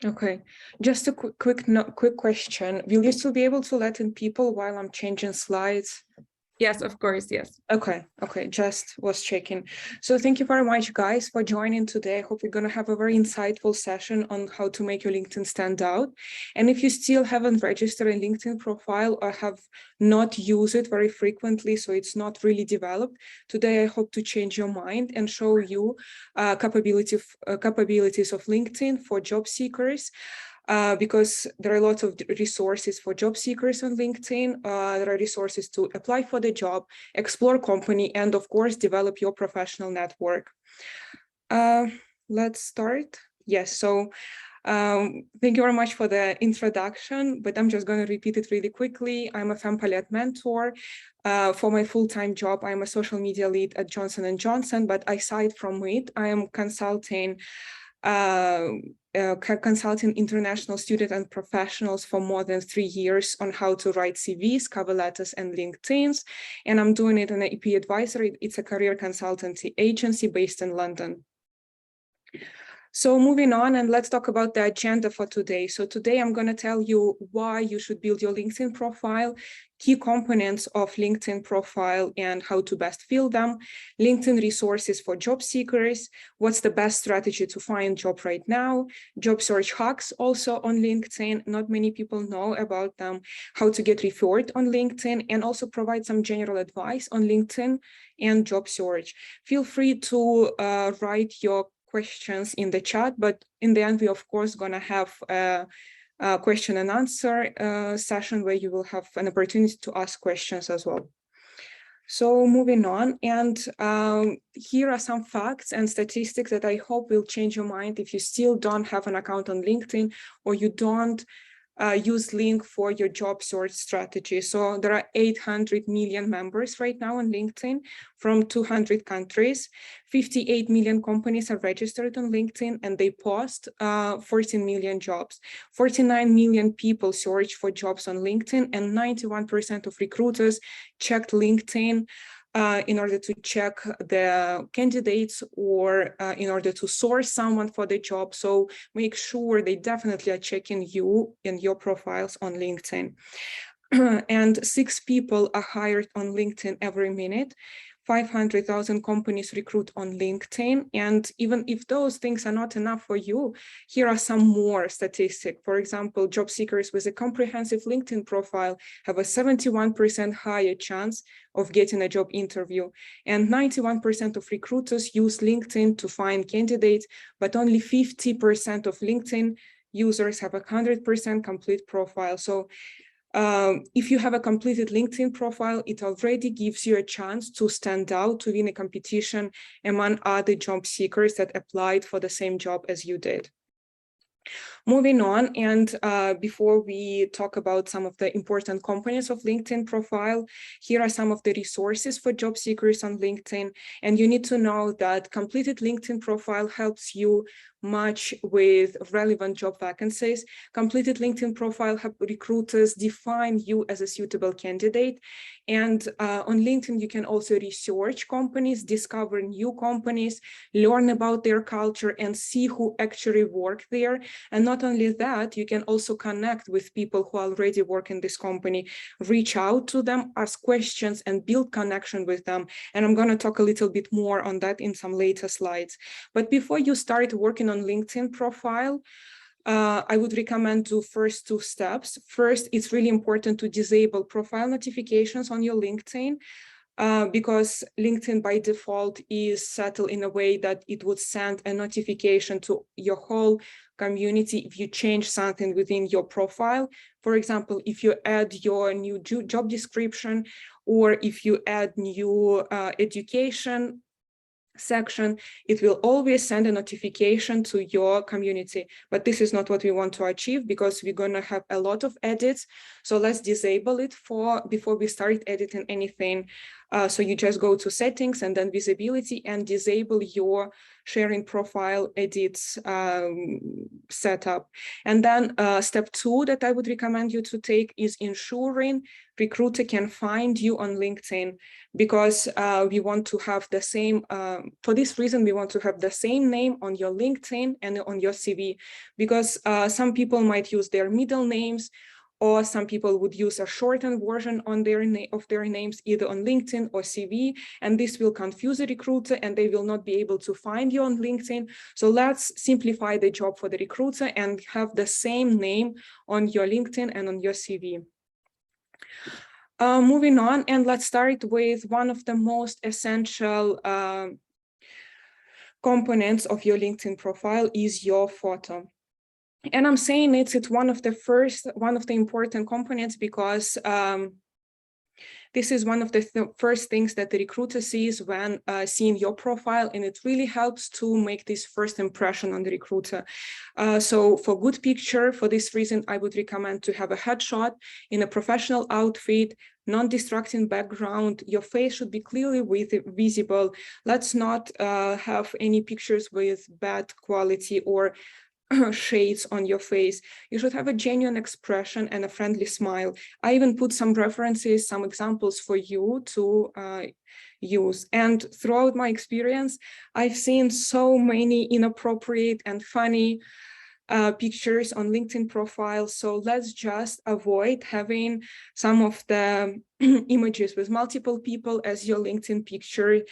Okay, just a quick question. Will you still be able to let in people while I'm changing slides? Yes, of course, yes. Okay, just was checking. So thank you very much, guys, for joining today. I hope you're going to have a very insightful session on how to make your LinkedIn stand out. And if you still haven't registered a LinkedIn profile or have not used it very frequently, so it's not really developed, today I hope to change your mind and show you capabilities of LinkedIn for job seekers. Because there are lots of resources for job seekers on LinkedIn. There are resources to apply for the job, explore company, and of course, develop your professional network. Let's start. Yes, so thank you very much for the introduction, but I'm just going to repeat it really quickly. I'm a FemPalette mentor. For my full-time job, I'm a social media lead at Johnson & Johnson, but aside from it, I am consulting international students and professionals for more than 3 years on how to write CVs, cover letters, and LinkedIn's. And I'm doing it in an EP Advisory. It's a career consultancy agency based in London. So moving on, and let's talk about the agenda for today. So today I'm going to tell you why you should build your LinkedIn profile, key components of LinkedIn profile and how to best fill them, LinkedIn resources for job seekers, what's the best strategy to find job right now, job search hacks also on LinkedIn, not many people know about them, how to get referred on LinkedIn, and also provide some general advice on LinkedIn and job search. Feel free to write your questions in the chat, but in the end, we of course gonna have a question and answer session where you will have an opportunity to ask questions as well. So moving on, and here are some facts and statistics that I hope will change your mind if you still don't have an account on LinkedIn or you don't use link for your job search strategy. So there are 800 million members right now on LinkedIn from 200 countries. 58 million companies are registered on LinkedIn and they post 14 million jobs. 49 million people search for jobs on LinkedIn and 91% of recruiters checked LinkedIn in order to check the candidates or in order to source someone for the job. So make sure they definitely are checking you and your profiles on LinkedIn. And 6 people are hired on LinkedIn every minute. 500,000 companies recruit on LinkedIn. And even if those things are not enough for you, here are some more statistics. For example, job seekers with a comprehensive LinkedIn profile have a 71% higher chance of getting a job interview. And 91% of recruiters use LinkedIn to find candidates, but only 50% of LinkedIn users have a 100% complete profile. So if you have a completed LinkedIn profile, it already gives you a chance to stand out, to win a competition among other job seekers that applied for the same job as you did. Moving on, and before we talk about some of the important components of LinkedIn profile, here are some of the resources for job seekers on LinkedIn. And you need to know that completed LinkedIn profile helps you match with relevant job vacancies. Completed LinkedIn profile help recruiters define you as a suitable candidate. And on LinkedIn, you can also research companies, discover new companies, learn about their culture, and see who actually work there. And not only that, you can also connect with people who already work in this company, reach out to them, ask questions, and build connection with them. And I'm going to talk a little bit more on that in some later slides. But before you start working on LinkedIn profile, I would recommend do first 2 steps. First, it's really important to disable profile notifications on your LinkedIn. Because LinkedIn by default is set in a way that it would send a notification to your whole community if you change something within your profile. For example, if you add your new job description, or if you add new education section, it will always send a notification to your community. But this is not what we want to achieve, because we're going to have a lot of edits. So let's disable it before we start editing anything So you just go to settings and then visibility and disable your sharing profile edits setup. And then step 2 that I would recommend you to take is ensuring recruiter can find you on LinkedIn, because we want to have the same, for this reason, we want to have the same name on your LinkedIn and on your CV, because some people might use their middle names, or some people would use a shortened version on of their names, either on LinkedIn or CV, and this will confuse the recruiter and they will not be able to find you on LinkedIn. So let's simplify the job for the recruiter and have the same name on your LinkedIn and on your CV. Moving on, and let's start with one of the most essential components of your LinkedIn profile is your photo. And I'm saying it's one of the important components because this is one of the first things that the recruiter sees when seeing your profile, and it really helps to make this first impression on the recruiter. So for good picture, for this reason, I would recommend to have a headshot in a professional outfit, non-distracting background. Your face should be clearly visible. Let's not have any pictures with bad quality or shades on your face. You should have a genuine expression and a friendly smile. I even put some references, some examples for you to use. And throughout my experience, I've seen so many inappropriate and funny pictures on LinkedIn profiles. So let's just avoid having some of the images with multiple people as your LinkedIn picture,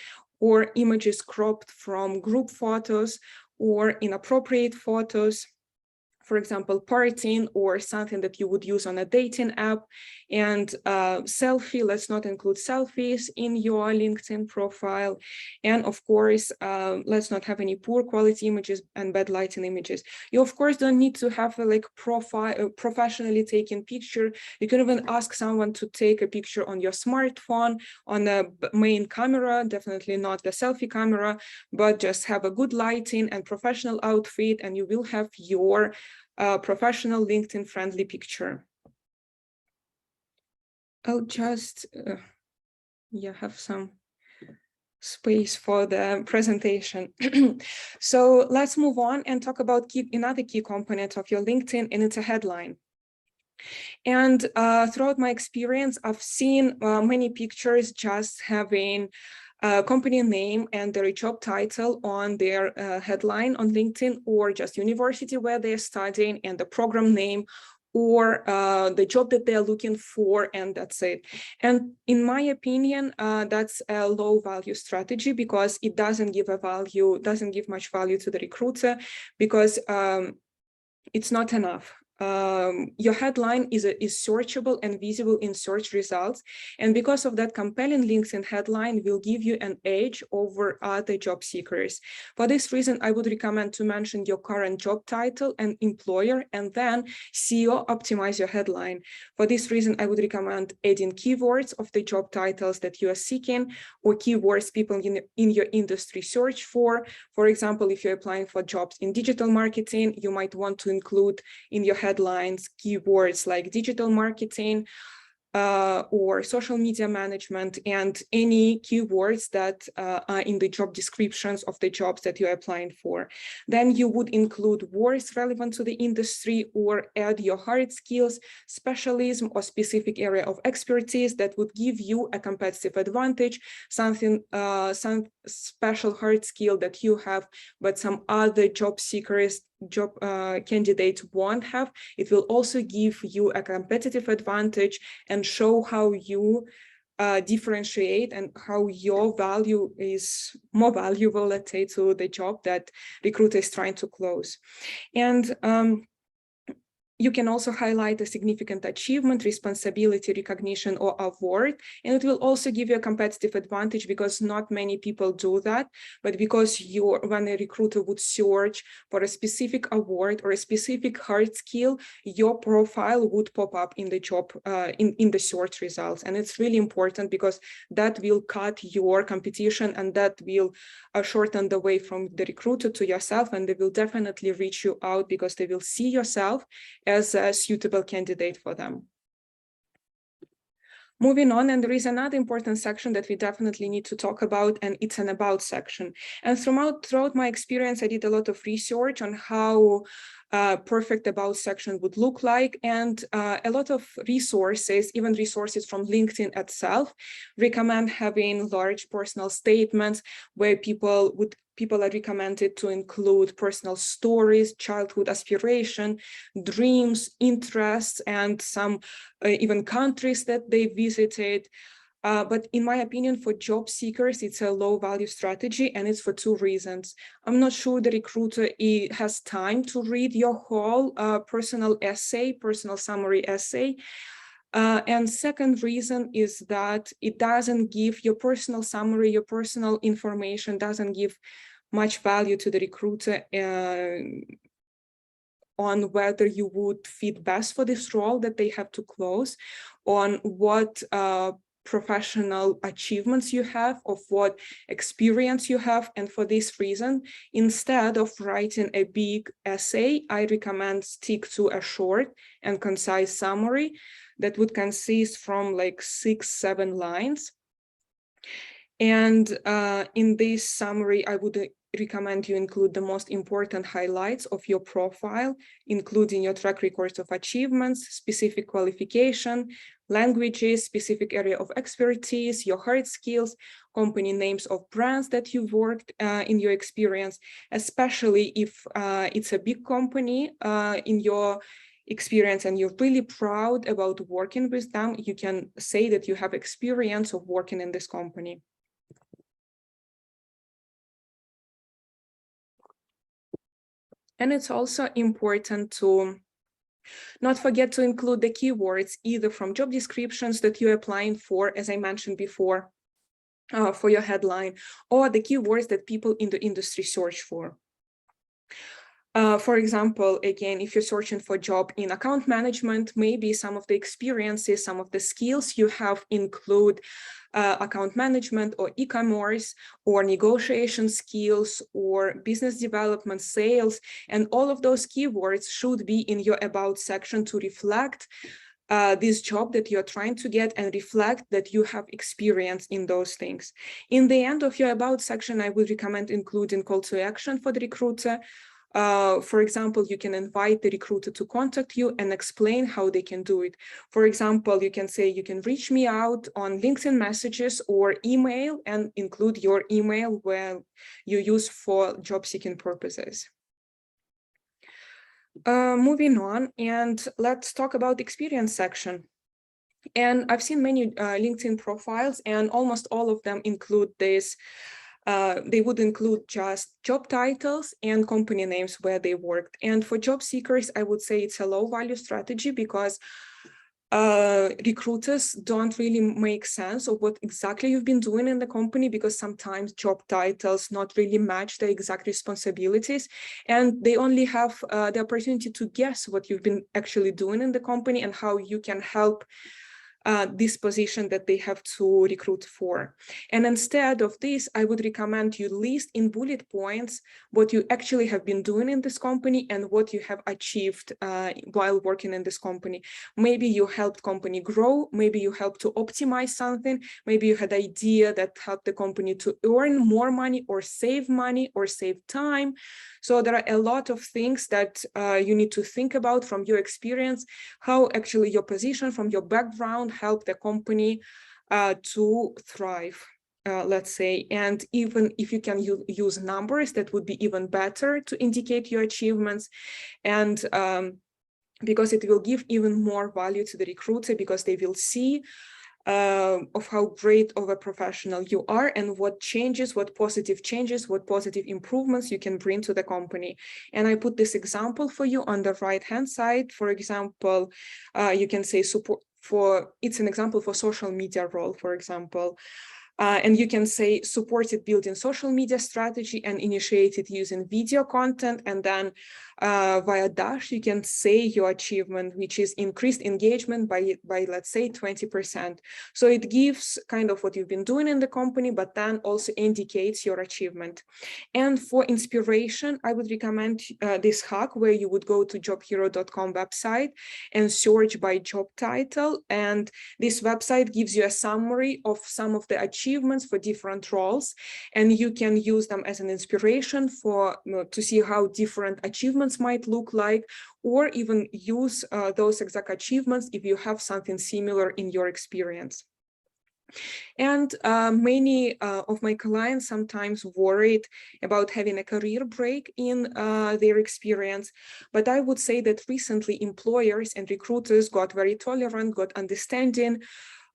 or images cropped from group photos, or inappropriate photos, for example, partying or something that you would use on a dating app. And selfie, let's not include selfies in your LinkedIn profile. And of course, let's not have any poor quality images and bad lighting images. You of course don't need to have a professionally taken picture. You can even ask someone to take a picture on your smartphone, on a main camera, definitely not the selfie camera, but just have a good lighting and professional outfit, and you will have your professional LinkedIn friendly picture. I'll just have some space for the presentation. So let's move on and talk about another key component of your LinkedIn, and it's a headline. And throughout my experience, I've seen many pictures just having company name and their job title on their headline on LinkedIn, or just university where they're studying and the program name, or the job that they're looking for, and that's it. And in my opinion, that's a low value strategy, because it doesn't give much value to the recruiter, because it's not enough. Your headline is searchable and visible in search results. And because of that, compelling LinkedIn headline will give you an edge over other job seekers. For this reason, I would recommend to mention your current job title and employer, and then SEO optimize your headline. For this reason, I would recommend adding keywords of the job titles that you are seeking, or keywords people in your industry search for. For example, if you're applying for jobs in digital marketing, you might want to include in your headlines keywords like digital marketing or social media management, and any keywords that are in the job descriptions of the jobs that you're applying for. Then you would include words relevant to the industry, or add your hard skills, specialism, or specific area of expertise that would give you a competitive advantage, some special hard skill that you have, but some other job seekers, candidates won't have. It will also give you a competitive advantage and show how you differentiate and how your value is more valuable, let's say, to the job that recruiter is trying to close. And you can also highlight a significant achievement, responsibility, recognition, or award, and it will also give you a competitive advantage, because not many people do that. But because when a recruiter would search for a specific award or a specific hard skill, your profile would pop up in the job in the search results, and it's really important, because that will cut your competition, and that will shorten the way from the recruiter to yourself, and they will definitely reach you out, because they will see yourself as a suitable candidate for them. Moving on, and there is another important section that we definitely need to talk about, and it's an about section. And throughout my experience, I did a lot of research on how perfect about section would look like, and a lot of resources, even resources from LinkedIn itself, recommend having large personal statements where people are recommended to include personal stories, childhood aspiration, dreams, interests, and some even countries that they visited. But in my opinion, for job seekers, it's a low value strategy, and it's for two reasons. I'm not sure the recruiter has time to read your whole personal summary essay. And second reason is that it doesn't give your personal summary, your personal information doesn't give much value to the recruiter on whether you would fit best for this role that they have to close, on what professional achievements you have, of what experience you have. And for this reason, instead of writing a big essay, I recommend stick to a short and concise summary that would consist from like 6-7 lines. And in this summary, I would recommend you include the most important highlights of your profile, including your track records of achievements, specific qualification, languages, specific area of expertise, your hard skills, company names of brands that you've worked in your experience, especially if it's a big company in your experience and you're really proud about working with them, you can say that you have experience of working in this company. And it's also important to not forget to include the keywords either from job descriptions that you're applying for, as I mentioned before, for your headline, or the keywords that people in the industry search for. For example, again, if you're searching for a job in account management, maybe some of the experiences, some of the skills you have include account management or e-commerce or negotiation skills or business development, sales, and all of those keywords should be in your about section to reflect this job that you're trying to get and reflect that you have experience in those things. In the end of your about section, I would recommend including call to action for the recruiter. For example, you can invite the recruiter to contact you and explain how they can do it. For example, you can say you can reach me out on LinkedIn messages or email, and include your email where you use for job seeking purposes. Moving on, and let's talk about experience section. And I've seen many LinkedIn profiles, and almost all of them include this. They would include just job titles and company names where they worked. And for job seekers, I would say it's a low value strategy because recruiters don't really make sense of what exactly you've been doing in the company, because sometimes job titles not really match the exact responsibilities, and they only have the opportunity to guess what you've been actually doing in the company and how you can help this position that they have to recruit for. And instead of this, I would recommend you list in bullet points what you actually have been doing in this company and what you have achieved while working in this company. Maybe you helped company grow, maybe you helped to optimize something, maybe you had idea that helped the company to earn more money or save time. So there are a lot of things that you need to think about from your experience, how actually your position from your background help the company to thrive, let's say. And even if you can use numbers, that would be even better to indicate your achievements. And because it will give even more value to the recruiter, because they will see of how great of a professional you are and what changes, what positive improvements you can bring to the company. And I put this example for you on the right-hand side. For example, you can say support for, it's an example for social media role, for example. And you can say supported building social media strategy and initiated using video content. And then via Dash, you can say your achievement, which is increased engagement by let's say 20%. So it gives kind of what you've been doing in the company, but then also indicates your achievement. And for inspiration, I would recommend this hack where you would go to jobhero.com website and search by job title. And this website gives you a summary of some of the achievements for different roles. And you can use them as an inspiration for to see how different achievements might look like, or even use those exact achievements if you have something similar in your experience. And many of my clients sometimes worried about having a career break in their experience. But I would say that recently employers and recruiters got very tolerant, got understanding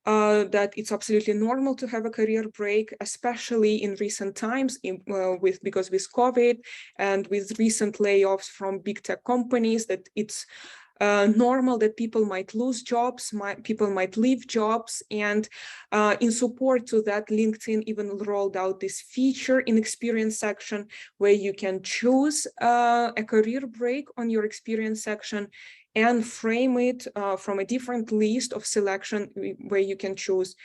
that it's absolutely normal to have a career break, especially in recent times because with COVID and with recent layoffs from big tech companies, that it's normal that people might lose jobs, people might leave jobs. And in support to that, LinkedIn even rolled out this feature in experience section where you can choose a career break on your experience section and frame it from a different list of selection where you can choose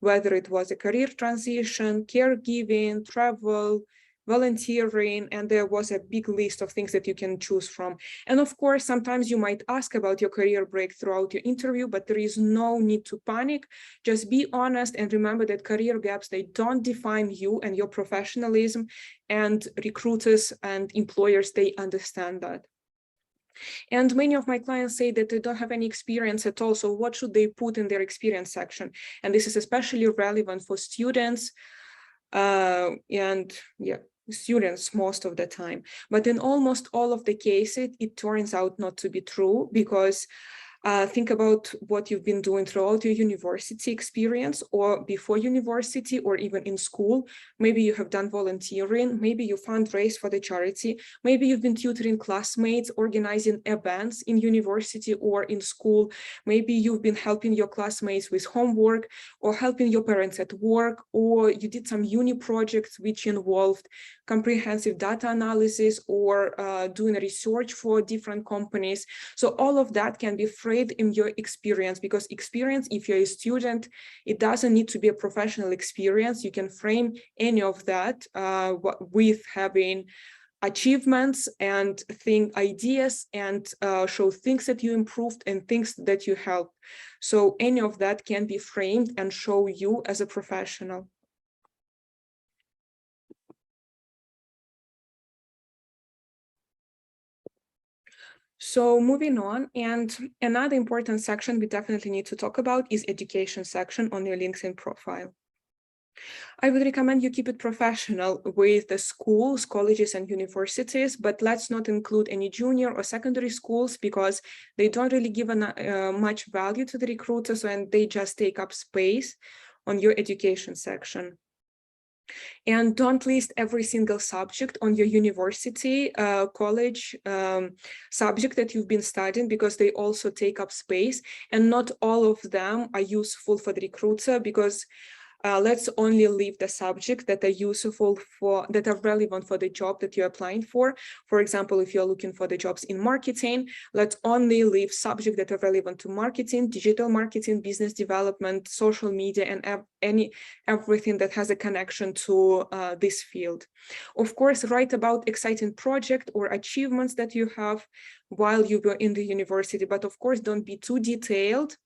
whether it was a career transition, caregiving, travel, volunteering, and there was a big list of things that you can choose from. And of course, sometimes you might ask about your career break throughout your interview, but there is no need to panic. Just be honest and remember that career gaps, they don't define you and your professionalism, and recruiters and employers, they understand that. And many of my clients say that they don't have any experience at all. So what should they put in their experience section? And this is especially relevant for students students most of the time. But in almost all of the cases, it turns out not to be true, because think about what you've been doing throughout your university experience or before university or even in school. Maybe you have done volunteering, maybe you fundraise for the charity, maybe you've been tutoring classmates, organizing events in university or in school, maybe you've been helping your classmates with homework or helping your parents at work, or you did some uni projects which involved comprehensive data analysis or doing research for different companies. So all of that can be framed in your experience, because experience, if you're a student, it doesn't need to be a professional experience. You can frame any of that with having achievements and ideas and show things that you improved and things that you helped. So any of that can be framed and show you as a professional. So moving on, and another important section we definitely need to talk about is education section on your LinkedIn profile. I would recommend you keep it professional with the schools, colleges, and universities, but let's not include any junior or secondary schools because they don't really give much value to the recruiters, and they just take up space on your education section. And don't list every single subject on your university, college subject that you've been studying, because they also take up space, and not all of them are useful for the recruiter, because let's only leave the subjects that are useful that are relevant for the job that you're applying for. For example, if you're looking for the jobs in marketing, let's only leave subjects that are relevant to marketing, digital marketing, business development, social media, and everything that has a connection to this field. Of course, write about exciting project or achievements that you have while you were in the university, but of course, don't be too detailed.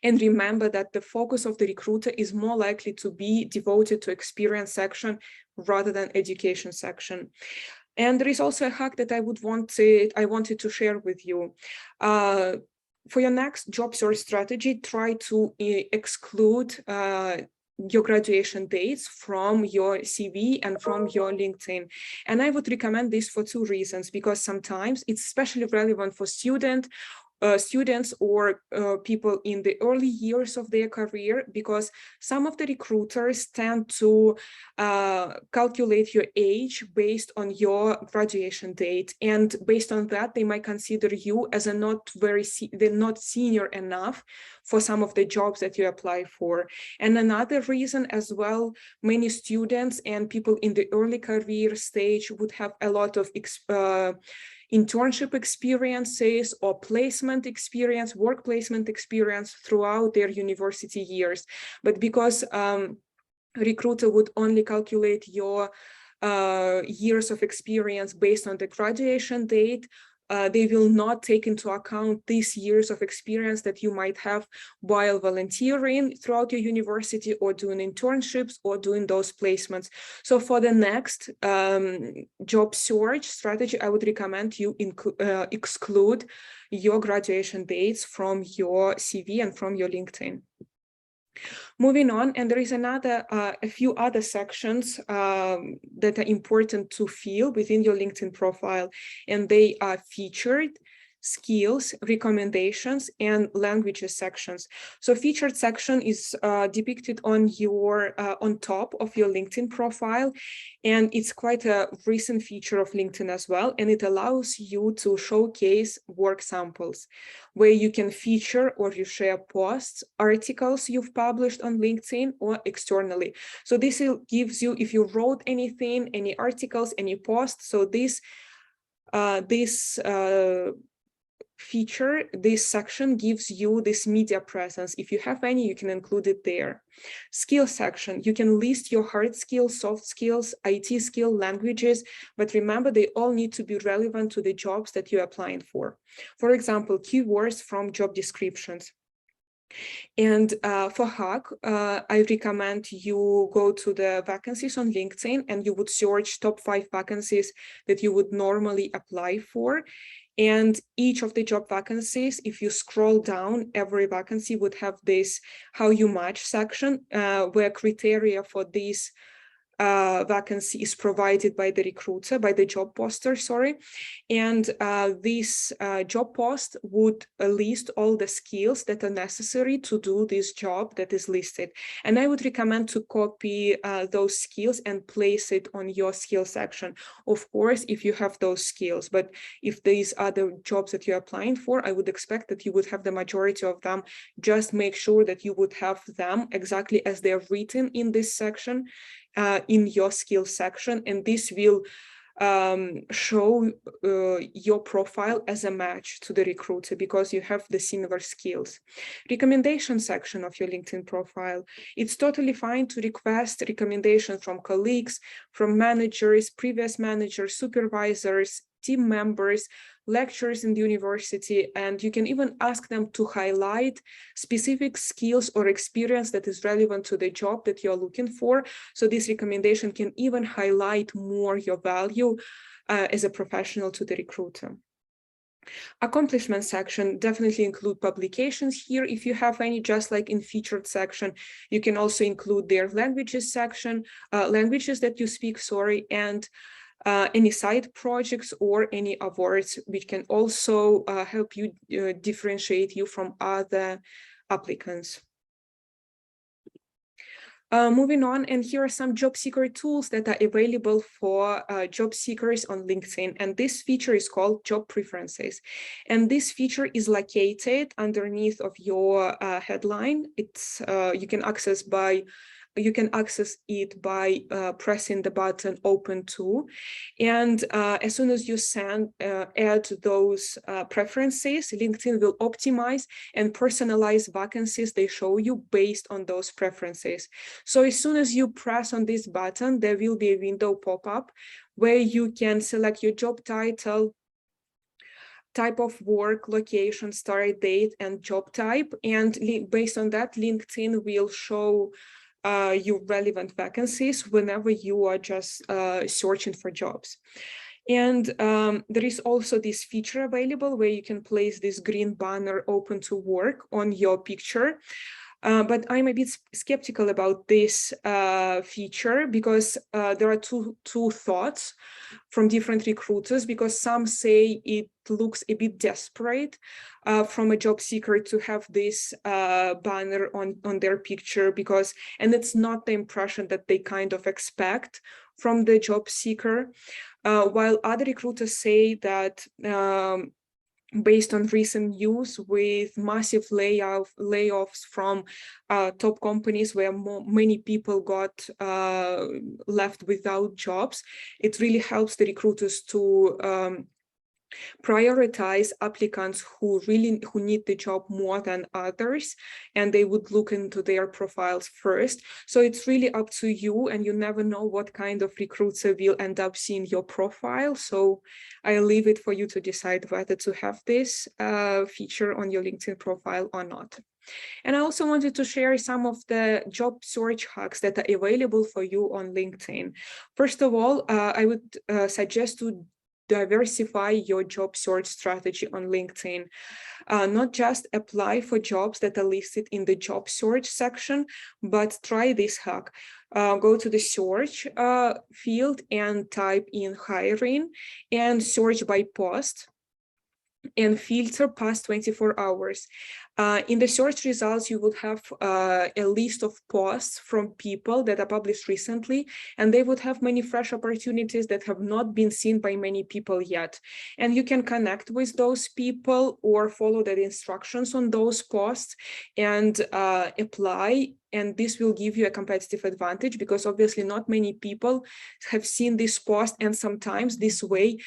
And remember that the focus of the recruiter is more likely to be devoted to experience section rather than education section. And there is also a hack that I wanted to share with you. For your next job search strategy, try to exclude your graduation dates from your CV and from your LinkedIn. And I would recommend this for two reasons, because sometimes it's especially relevant for students students or people in the early years of their career, because some of the recruiters tend to calculate your age based on your graduation date, and based on that they might consider you as a they're not senior enough for some of the jobs that you apply for. And another reason as well, many students and people in the early career stage would have a lot of internship experiences or placement experience, work placement experience throughout their university years. But because recruiter would only calculate your years of experience based on the graduation date, they will not take into account these years of experience that you might have while volunteering throughout your university or doing internships or doing those placements. So for the next job search strategy, I would recommend you exclude your graduation dates from your CV and from your LinkedIn. Moving on, and there is a few other sections that are important to fill within your LinkedIn profile, and they are featured, skills, recommendations, and languages sections. So featured section is depicted on on top of your LinkedIn profile, and it's quite a recent feature of LinkedIn as well, and it allows you to showcase work samples where you can feature or you share posts, articles you've published on LinkedIn or externally. So this gives you, if you wrote anything, any articles, any posts, so this feature, this section gives you this media presence. If you have any, you can include it there. Skill section, you can list your hard skills, soft skills, IT skill, languages, but remember they all need to be relevant to the jobs that you're applying for. For example, keywords from job descriptions. And for Hack, I recommend you go to the vacancies on LinkedIn and you would search top 5 vacancies that you would normally apply for. And each of the job vacancies, if you scroll down, every vacancy would have this how you match section, where criteria for this vacancy is provided by the recruiter, by the job poster, sorry. And this job post would list all the skills that are necessary to do this job that is listed. And I would recommend to copy those skills and place it on your skill section. Of course, if you have those skills, but if these are the jobs that you're applying for, I would expect that you would have the majority of them. Just make sure that you would have them exactly as they're written in this section, in your skills section, and this will show your profile as a match to the recruiter because you have the similar skills. Recommendation section of your LinkedIn profile. It's totally fine to request recommendations from colleagues, from managers, previous managers, supervisors, team members, lecturers in the university, and you can even ask them to highlight specific skills or experience that is relevant to the job that you're looking for. So this recommendation can even highlight more your value as a professional to the recruiter. Accomplishment section, definitely include publications here if you have any, just like in featured section. You can also include their languages section, languages that you speak, and any side projects or any awards, which can also help you differentiate you from other applicants. Moving on, and here are some job seeker tools that are available for job seekers on LinkedIn. And this feature is called Job Preferences. And this feature is located underneath of your headline. It's you can access it by pressing the button Open To. And as soon as you add those preferences, LinkedIn will optimize and personalize vacancies they show you based on those preferences. So as soon as you press on this button, there will be a window pop up where you can select your job title, type of work, location, start date, and job type. And based on that, LinkedIn will show your relevant vacancies whenever you are just searching for jobs. And there is also this feature available where you can place this green banner Open to Work on your picture. But I'm a bit skeptical about this feature because there are two thoughts from different recruiters, because some say it looks a bit desperate from a job seeker to have this banner on their picture, and it's not the impression that they kind of expect from the job seeker, while other recruiters say that based on recent news with massive layoffs from top companies where many people got left without jobs, it really helps the recruiters to prioritize applicants who need the job more than others, and they would look into their profiles first. So it's really up to you, and you never know what kind of recruiter will end up seeing your profile. So I leave it for you to decide whether to have this feature on your LinkedIn profile or not. And I also wanted to share some of the job search hacks that are available for you on LinkedIn. First of all, I would suggest to diversify your job search strategy on LinkedIn. Not just apply for jobs that are listed in the job search section, but try this hack. Go to the search field and type in hiring and search by post and filter past 24 hours. In the search results, you would have a list of posts from people that are published recently, and they would have many fresh opportunities that have not been seen by many people yet. And you can connect with those people or follow the instructions on those posts and apply. And this will give you a competitive advantage, because obviously not many people have seen this post, and sometimes this way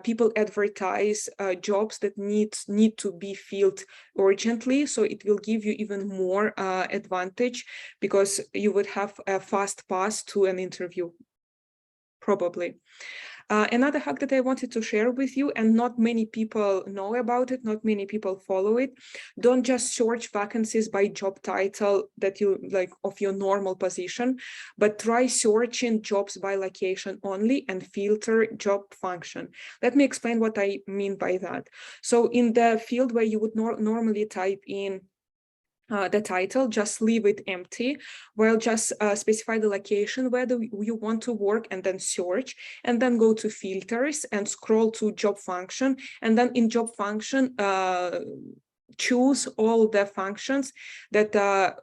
people advertise jobs that need to be filled urgently. So it will give you even more advantage, because you would have a fast pass to an interview, probably. Another hack that I wanted to share with you, and not many people know about it, not many people follow it. Don't just search vacancies by job title that you like of your normal position, but try searching jobs by location only and filter job function. Let me explain what I mean by that. So in the field where you would normally type in the title, just leave it empty, while just specify the location where you want to work, and then search, and then go to filters and scroll to job function, and then in job function choose all the functions that are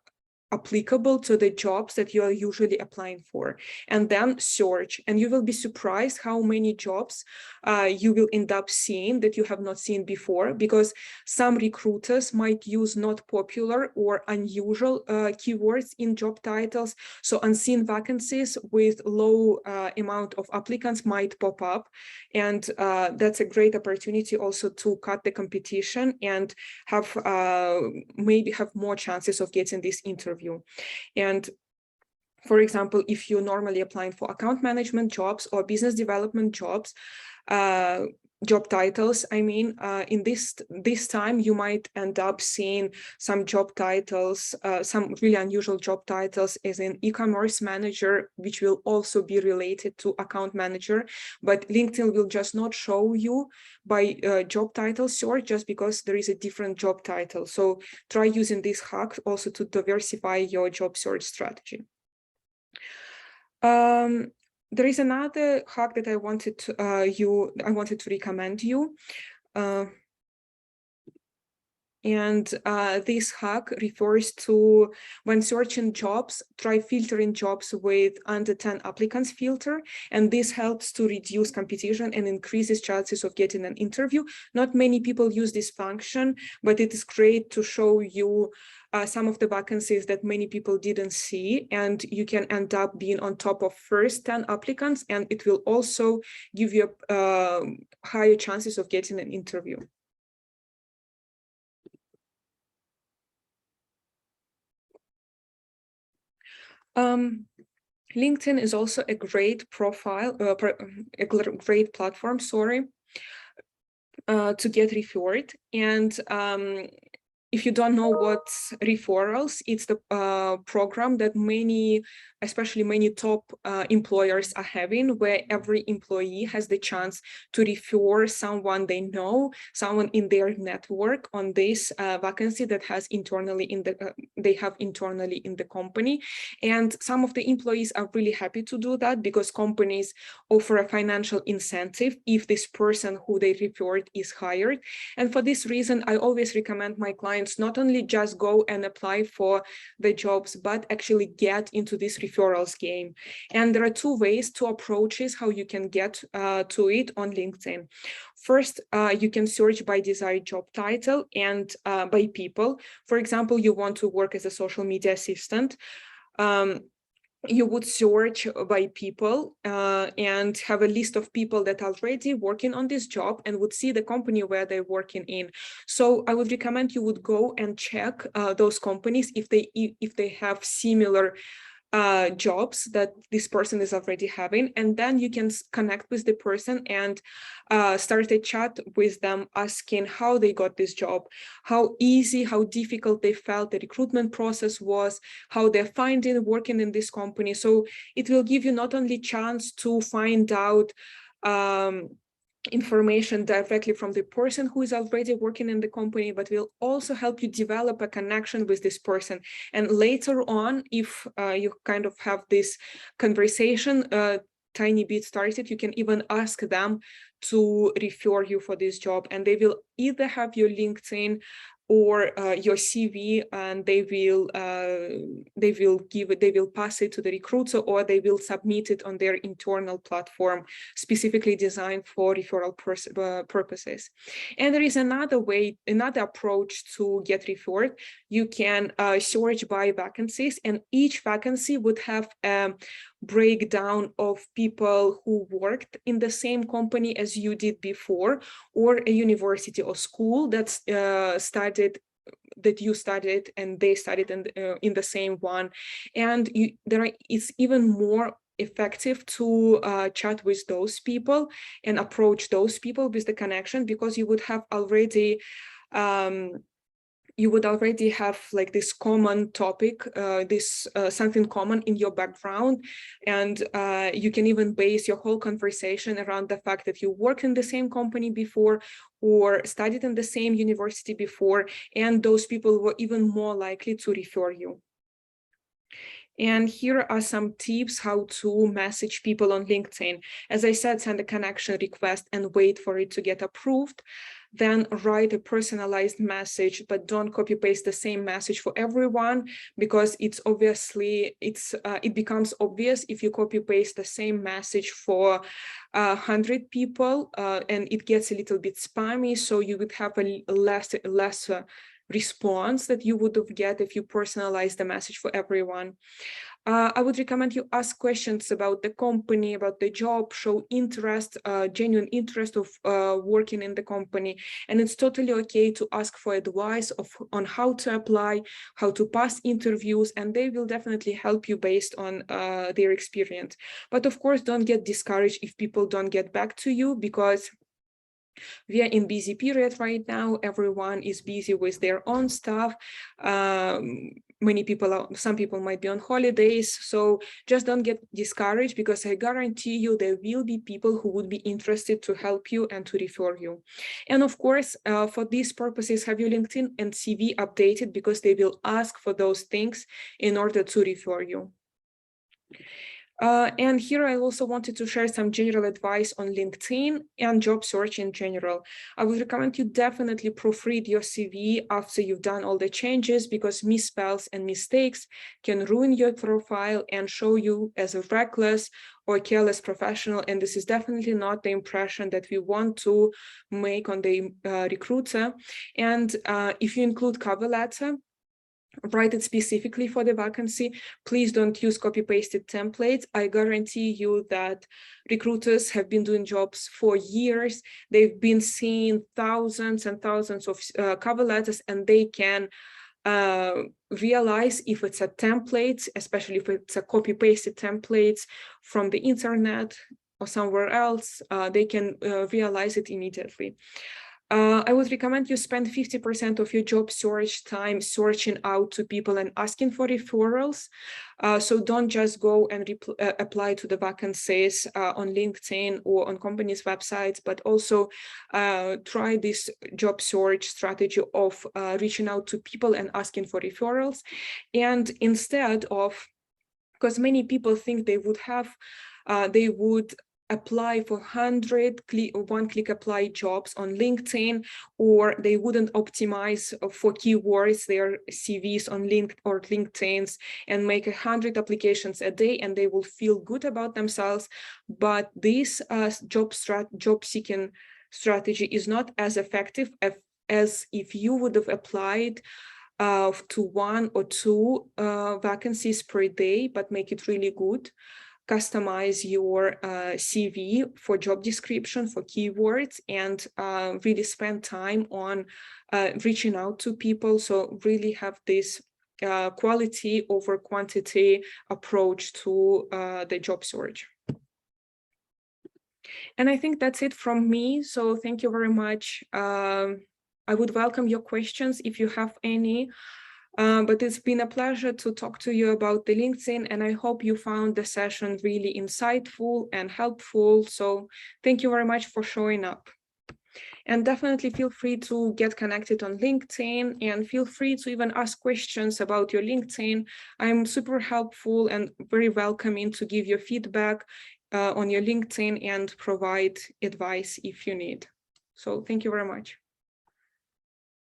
applicable to the jobs that you are usually applying for, and then search. And you will be surprised how many jobs you will end up seeing that you have not seen before, because some recruiters might use not popular or unusual keywords in job titles. So unseen vacancies with low amount of applicants might pop up, and that's a great opportunity also to cut the competition and have maybe have more chances of getting this interview. And for example, if you're normally applying for account management jobs or business development jobs, job titles, I mean, in this time, you might end up seeing some job titles, some really unusual job titles as an e-commerce manager, which will also be related to account manager, but LinkedIn will just not show you by job title search just because there is a different job title. So try using this hack also to diversify your job search strategy. There is another hack that I wanted to recommend you. This hack refers to when searching jobs, try filtering jobs with under 10 applicants filter, and this helps to reduce competition and increases chances of getting an interview. Not many people use this function, but it is great to show you some of the vacancies that many people didn't see, and you can end up being on top of first 10 applicants, and it will also give you higher chances of getting an interview. LinkedIn is also a great profile, a great platform, sorry, to get referred. And if you don't know what referrals, it's the program that especially many top employers are having, where every employee has the chance to refer someone they know, someone in their network on this vacancy that they have internally in the company. And some of the employees are really happy to do that because companies offer a financial incentive if this person who they referred is hired. And for this reason, I always recommend my clients not only just go and apply for the jobs, but actually get into this referrals game. And there are two ways, two approaches how you can get to it on LinkedIn. First, you can search by desired job title and by people. For example, you want to work as a social media assistant. You would search by people and have a list of people that are already working on this job and would see the company where they're working in. So I would recommend you would go and check those companies if they have similar jobs that this person is already having, and then you can connect with the person and start a chat with them, asking how they got this job, how easy, how difficult they felt the recruitment process was, how they're finding working in this company. So it will give you not only chance to find out information directly from the person who is already working in the company, but will also help you develop a connection with this person. And later on, if you kind of have this conversation tiny bit started, you can even ask them to refer you for this job, and they will either have your LinkedIn or your CV, and they will pass it to the recruiter, or they will submit it on their internal platform specifically designed for referral purposes. And there is another approach to get referred. You can search by vacancies, and each vacancy would have a breakdown of people who worked in the same company as you did before, or a university or school that you studied and they studied in the same one. And it's even more effective to chat with those people and approach those people with the connection, because you would have already have like this common topic, something common in your background, and you can even base your whole conversation around the fact that you worked in the same company before or studied in the same university before, and those people were even more likely to refer you. And here are some tips how to message people on LinkedIn. As I said, send a connection request and wait for it to get approved. Then write a personalized message, but don't copy paste the same message for everyone, because it becomes obvious if you copy paste the same message for 100 people, and it gets a little bit spammy. So you would have a less response that you would have get if you personalize the message for everyone. I would recommend you ask questions about the company, about the job, show interest, genuine interest of working in the company. And it's totally okay to ask for advice on how to apply, how to pass interviews, and they will definitely help you based on their experience. But of course, don't get discouraged if people don't get back to you, because we are in busy period right now. Everyone is busy with their own stuff. Some people might be on holidays. So just don't get discouraged, because I guarantee you there will be people who would be interested to help you and to refer you. And of course, for these purposes, have your LinkedIn and CV updated, because they will ask for those things in order to refer you. And here I also wanted to share some general advice on LinkedIn and job search in general. I would recommend you definitely proofread your CV after you've done all the changes, because misspells and mistakes can ruin your profile and show you as a reckless or careless professional. And this is definitely not the impression that we want to make on the recruiter. And if you include cover letter, write it specifically for the vacancy. Please don't use copy-pasted templates. I guarantee you that recruiters have been doing jobs for years. They've been seeing thousands and thousands of cover letters, and they can realize if it's a template, especially if it's a copy-pasted templates from the internet or somewhere else. They can realize it immediately. I would recommend you spend 50% of your job search time searching out to people and asking for referrals. So don't just go and apply to the vacancies on LinkedIn or on companies' websites, but also try this job search strategy of reaching out to people and asking for referrals. And instead of, because many people think they would apply for 100 one-click apply jobs on LinkedIn, or they wouldn't optimize for keywords their CVs on LinkedIn's and make 100 applications a day, and they will feel good about themselves. But this job seeking strategy is not as effective as if you would have applied to 1 or 2 vacancies per day, but make it really good. Customize your CV for job description, for keywords, and really spend time on reaching out to people. So really have this quality over quantity approach to the job search. And I think that's it from me. So thank you very much. I would welcome your questions if you have any. But it's been a pleasure to talk to you about the LinkedIn, and I hope you found the session really insightful and helpful. So thank you very much for showing up. And definitely feel free to get connected on LinkedIn, and feel free to even ask questions about your LinkedIn. I'm super helpful and very welcoming to give your feedback on your LinkedIn and provide advice if you need. So thank you very much.